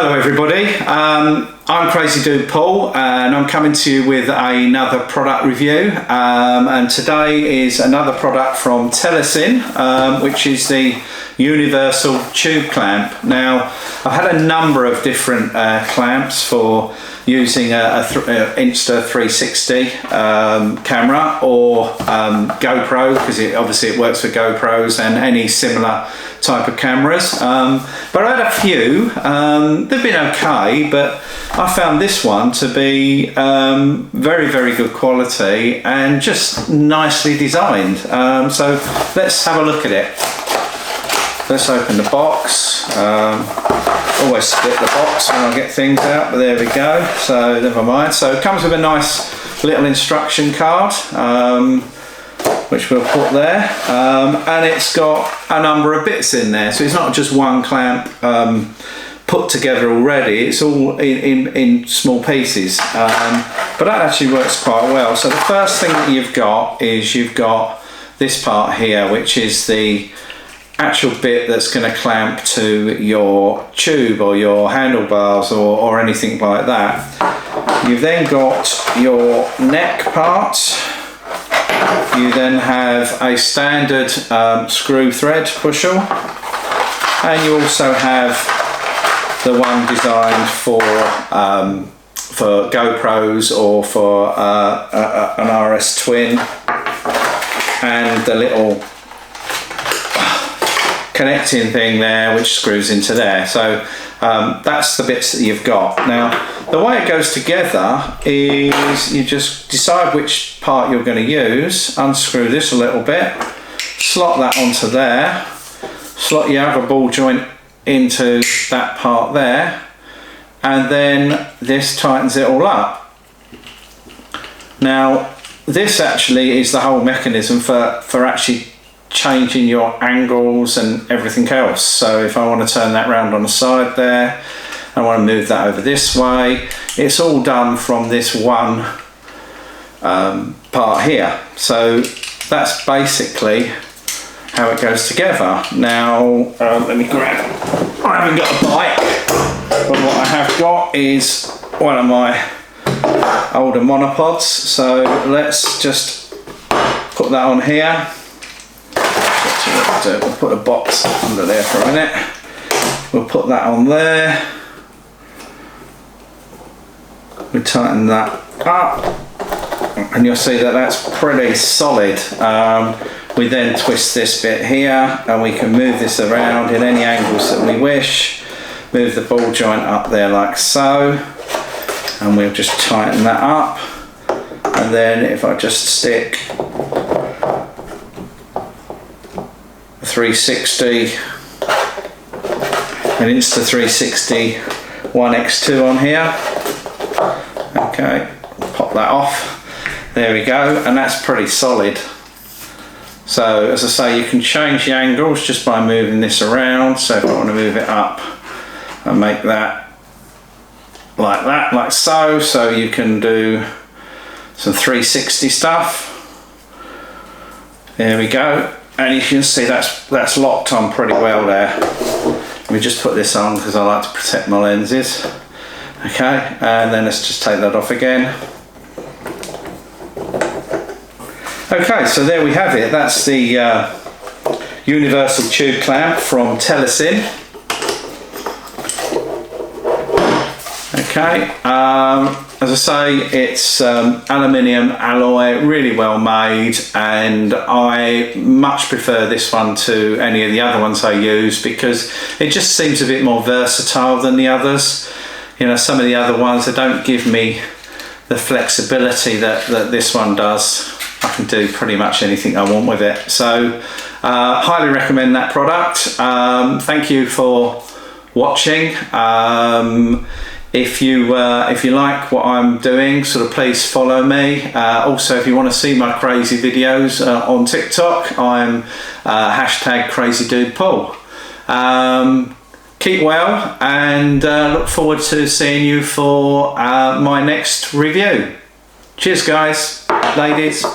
Hello everybody, I'm Crazy Dude Paul and I'm coming to you with another product review, and today is another product from TELESIN, which is the Universal Tube Clamp. Now I've had a number of different clamps for using a Insta360 camera or GoPro, because obviously it works for GoPros and any similar type of cameras, but I had a few. They've been okay, but I found this one to be very good quality and just nicely designed. So let's have a look at it. Let's open the box. Always split the box when I get things out, but there we go, so never mind. So it comes with a nice little instruction card, which we'll put there, and it's got a number of bits in there, so it's not just one clamp put together already, it's all in small pieces, but that actually works quite well. So the first thing that you've got is this part here, which is the actual bit that's going to clamp to your tube or your handlebars or anything like that. You've then got your neck part. You then have a standard screw thread bushel, and you also have the one designed for GoPros or for an RS Twin, and the little connecting thing there which screws into there. So that's the bits that you've got. Now the way it goes together is you just decide which part you're going to use, unscrew this a little bit, slot that onto there, slot your other ball joint into that part there, and then this tightens it all up. Now this actually is the whole mechanism for actually changing your angles and everything else. So if I want to turn that round on the side there, I want to move that over this way, it's all done from this one part here. So that's basically how it goes together. Now let me grab, I haven't got a bike, but what I have got is one of my older monopods, so let's just put that on here. We'll put a box under there for a minute. We'll put that on there. We tighten that up, and you'll see that that's pretty solid. We then twist this bit here, and we can move this around in any angles that we wish. Move the ball joint up there like so, and we'll just tighten that up. And then if I just stick 360, an Insta360 1x2 on here. Okay, pop that off. There we go, and that's pretty solid. So as I say, you can change the angles just by moving this around. So if I want to move it up and make that, like so, so you can do some 360 stuff. There we go. And you can see that's locked on pretty well there. Let me just put this on because I like to protect my lenses. Okay, and then let's just take that off again. Okay, so there we have it. That's the Universal Tube Clamp from TELESIN. Okay, as I say, it's aluminium alloy, really well made, and I much prefer this one to any of the other ones I use because it just seems a bit more versatile than the others. You know, some of the other ones, they don't give me the flexibility that this one does. I can do pretty much anything I want with it. So highly recommend that product. Thank you for watching. If you like what I'm doing, sort of please follow me. Also, if you want to see my crazy videos on TikTok, I'm hashtag Crazy Dude Paul. Keep well, and look forward to seeing you for my next review. Cheers guys, ladies.